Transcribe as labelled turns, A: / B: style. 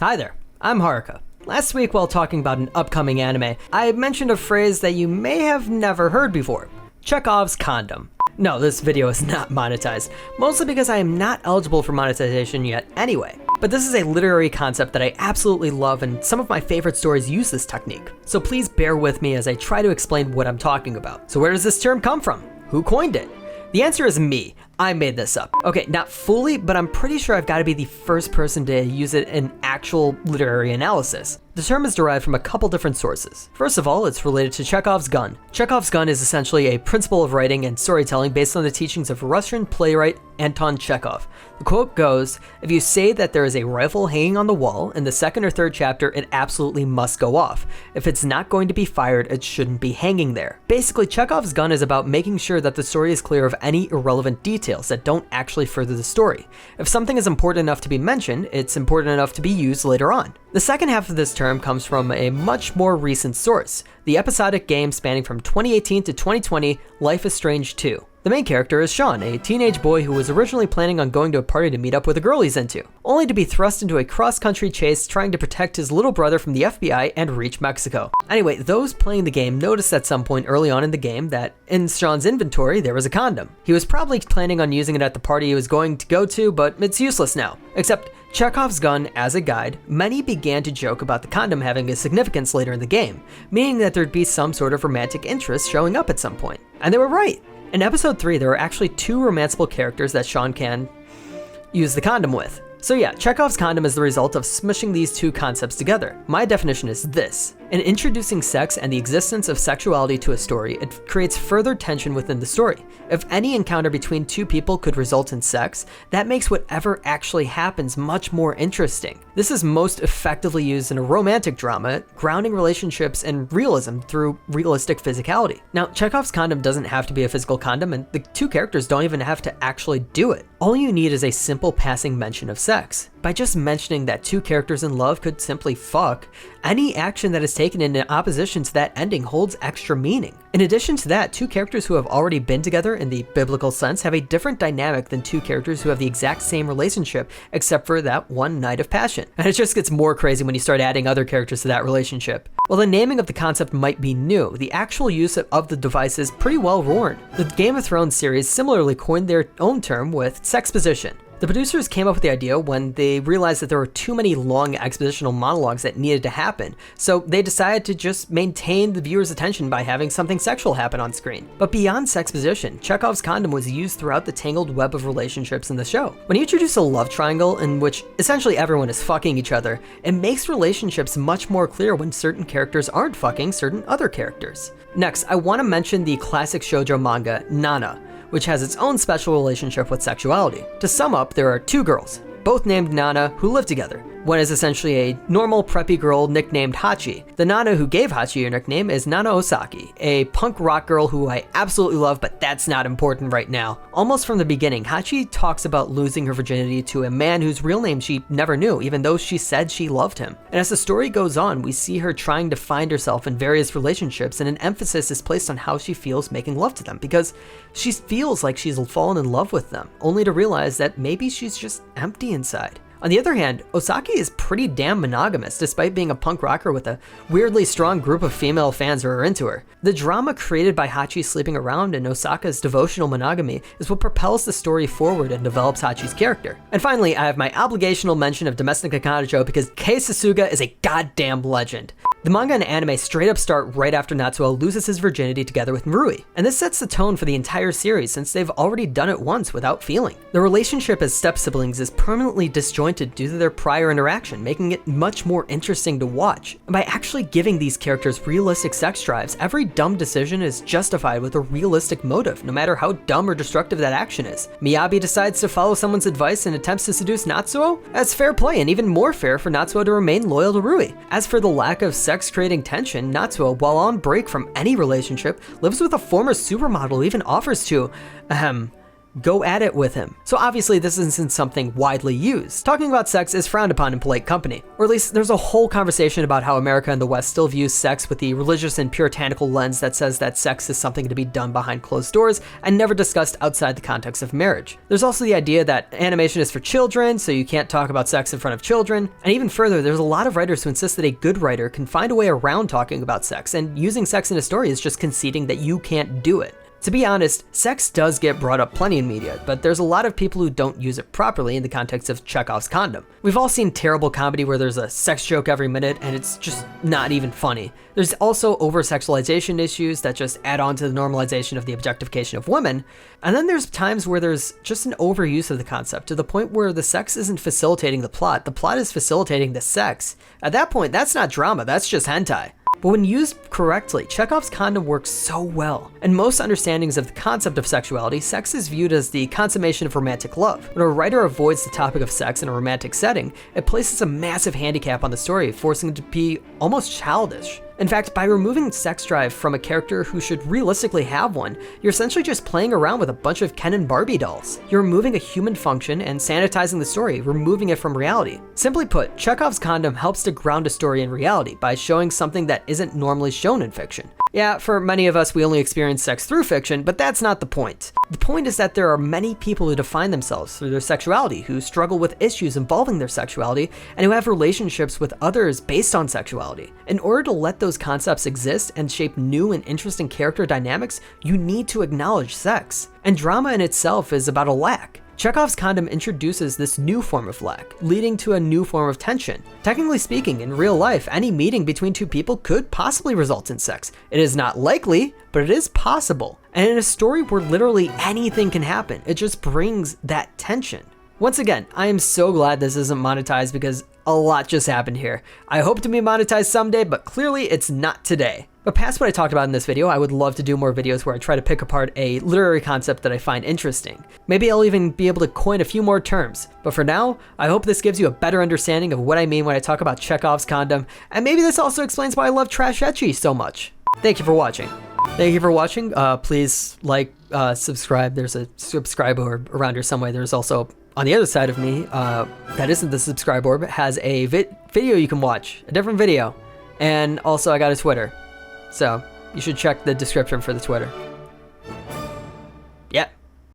A: Hi there, I'm Haruka. Last week while talking about an upcoming anime, I mentioned a phrase that you may have never heard before, Chekhovs Condom. No, this video is not monetized, mostly because I am not eligible for monetization yet anyway. But this is a literary concept that I absolutely love, and some of my favorite stories use this technique. So please bear with me as I try to explain what I'm talking about. So where does this term come from? Who coined it? The answer is me. I made this up. Okay, not fully, but I'm pretty sure I've got to be the first person to use it in actual literary analysis. The term is derived from a couple different sources. First of all, it's related to Chekhovs Gun. Chekhovs Gun is essentially a principle of writing and storytelling based on the teachings of Russian playwright Anton Chekhov. The quote goes, "If you say that there is a rifle hanging on the wall, in the second or third chapter it absolutely must go off. If it's not going to be fired, it shouldn't be hanging there." Basically, Chekhov's Gun is about making sure that the story is clear of any irrelevant details that don't actually further the story. If something is important enough to be mentioned, it's important enough to be used later on. The second half of this term comes from a much more recent source, the episodic game spanning from 2018 to 2020, Life is Strange 2. The main character is Sean, a teenage boy who was originally planning on going to a party to meet up with a girl he's into, only to be thrust into a cross-country chase trying to protect his little brother from the FBI and reach Mexico. Anyway, those playing the game noticed at some point early on in the game that in Sean's inventory there was a condom. He was probably planning on using it at the party he was going to go to, but it's useless now. Except Chekhov's Gun as a guide, many began to joke about the condom having a significance later in the game, meaning that there'd be some sort of romantic interest showing up at some point. And they were right. In episode 3, there are actually 2 romanceable characters that Sean can use the condom with. So yeah, Chekhov's Condom is the result of smushing these 2 concepts together. My definition is this. In introducing sex and the existence of sexuality to a story, it creates further tension within the story. If any encounter between 2 people could result in sex, that makes whatever actually happens much more interesting. This is most effectively used in a romantic drama, grounding relationships in realism through realistic physicality. Now, Chekhov's Condom doesn't have to be a physical condom, and the 2 characters don't even have to actually do it. All you need is a simple passing mention of sex. By just mentioning that 2 characters in love could simply fuck, any action that is taken in opposition to that ending holds extra meaning. In addition to that, 2 characters who have already been together in the biblical sense have a different dynamic than 2 characters who have the exact same relationship except for that one night of passion. And it just gets more crazy when you start adding other characters to that relationship. While the naming of the concept might be new, the actual use of the device is pretty well worn. The Game of Thrones series similarly coined their own term with sexposition. The producers came up with the idea when they realized that there were too many long expositional monologues that needed to happen, so they decided to just maintain the viewer's attention by having something sexual happen on screen. But beyond sexposition, Chekhov's Condom was used throughout the tangled web of relationships in the show. When you introduce a love triangle in which essentially everyone is fucking each other, it makes relationships much more clear when certain characters aren't fucking certain other characters. Next, I want to mention the classic shoujo manga, Nana, which has its own special relationship with sexuality. To sum up, there are 2 girls, both named Nana, who live together. One is essentially a normal preppy girl nicknamed Hachi. The Nana who gave Hachi her nickname is Nana Osaki, a punk rock girl who I absolutely love, but that's not important right now. Almost from the beginning, Hachi talks about losing her virginity to a man whose real name she never knew, even though she said she loved him. And as the story goes on, we see her trying to find herself in various relationships, and an emphasis is placed on how she feels making love to them, because she feels like she's fallen in love with them, only to realize that maybe she's just empty inside. On the other hand, Osaki is pretty damn monogamous despite being a punk rocker with a weirdly strong group of female fans who are into her. The drama created by Hachi sleeping around and Osaka's devotional monogamy is what propels the story forward and develops Hachi's character. And finally, I have my obligational mention of Domestic Kanajo because Kei Sasuga is a goddamn legend. The manga and anime straight up start right after Natsuo loses his virginity together with Marui, and this sets the tone for the entire series since they've already done it once without feeling. The relationship as step-siblings is permanently disjointed due to their prior interaction, making it much more interesting to watch. And by actually giving these characters realistic sex drives, every dumb decision is justified with a realistic motive, no matter how dumb or destructive that action is. Miyabi decides to follow someone's advice and attempts to seduce Natsuo? That's fair play, and even more fair for Natsuo to remain loyal to Rui. As for the lack of sex-creating tension, Natsuo, while on break from any relationship, lives with a former supermodel, even offers to, go at it with him. So obviously this isn't something widely used. Talking about sex is frowned upon in polite company. Or at least there's a whole conversation about how America and the West still views sex with the religious and puritanical lens that says that sex is something to be done behind closed doors and never discussed outside the context of marriage. There's also the idea that animation is for children, so you can't talk about sex in front of children. And even further, there's a lot of writers who insist that a good writer can find a way around talking about sex, and using sex in a story is just conceding that you can't do it. To be honest, sex does get brought up plenty in media, but there's a lot of people who don't use it properly in the context of Chekhovs Condom. We've all seen terrible comedy where there's a sex joke every minute and it's just not even funny. There's also over-sexualization issues that just add on to the normalization of the objectification of women. And then there's times where there's just an overuse of the concept to the point where the sex isn't facilitating the plot is facilitating the sex. At that point, that's not drama, that's just hentai. But when used correctly, Chekhovs Condom works so well. In most understandings of the concept of sexuality, sex is viewed as the consummation of romantic love. When a writer avoids the topic of sex in a romantic setting, it places a massive handicap on the story, forcing it to be almost childish. In fact, by removing sex drive from a character who should realistically have one, you're essentially just playing around with a bunch of Ken and Barbie dolls. You're removing a human function and sanitizing the story, removing it from reality. Simply put, Chekhovs Condom helps to ground a story in reality by showing something that isn't normally shown in fiction. Yeah, for many of us, we only experience sex through fiction, but that's not the point. The point is that there are many people who define themselves through their sexuality, who struggle with issues involving their sexuality, and who have relationships with others based on sexuality. In order to let those concepts exist and shape new and interesting character dynamics, you need to acknowledge sex. And drama in itself is about a lack. Chekhovs Condom introduces this new form of lack, leading to a new form of tension. Technically speaking, in real life, any meeting between two people could possibly result in sex. It is not likely, but it is possible. And in a story where literally anything can happen, it just brings that tension. Once again, I am so glad this isn't monetized because a lot just happened here. I hope to be monetized someday, but clearly it's not today. But past what I talked about in this video, I would love to do more videos where I try to pick apart a literary concept that I find interesting. Maybe I'll even be able to coin a few more terms. But for now, I hope this gives you a better understanding of what I mean when I talk about Chekhovs Condom, and maybe this also explains why I love trash ecchi so much. Thank you for watching. Thank you for watching. Please like, subscribe. There's a subscribe orb around here somewhere. There's also, on the other side of me, that isn't the subscribe orb, has a video you can watch, a different video. And also I got a Twitter. So you should check the description for the Twitter.